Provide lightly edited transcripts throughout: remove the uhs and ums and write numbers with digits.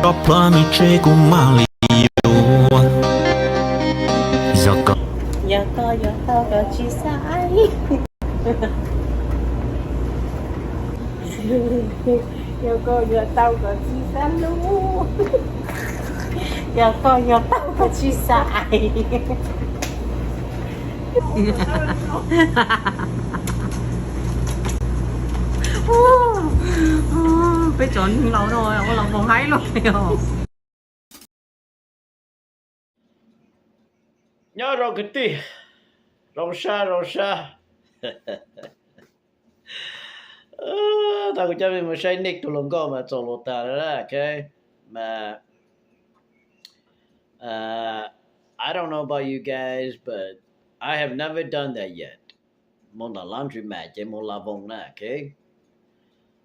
Proplamice cu Malio. Zoko. Yoko ci sai. Yoko ci sa lu. Yoko ci sai. 俾準扭到我老婆喺度喎。Nhớ rồi cái tí rong xa tao cũng cho mình một say nick tụi lồng co mà tổ lột tà đó okay mà I don't know about you guys but I have never done that yet mon la laundry mat che mon la vong na okay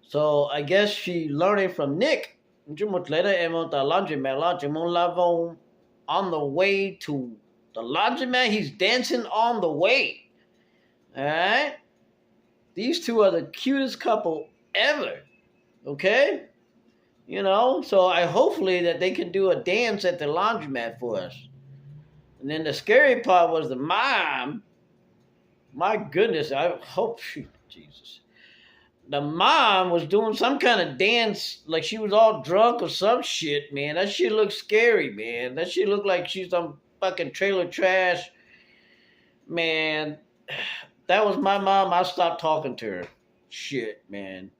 so I guess she learned it from Nick chứ một later em mon ta laundry mat la che mon la vong on the way to the laundromat, he's dancing on the way. Alright? These two are the cutest couple ever. Okay? You know, so I hopefully that they can do a dance at the laundromat for us. And then the scary part was the mom. My goodness, I hope Jesus. The mom was doing some kind of dance like she was all drunk or some shit, man. That shit looked scary, man. That shit looked like she's some fucking trailer trash. Man, that was my mom. I stopped talking to her. Shit, man.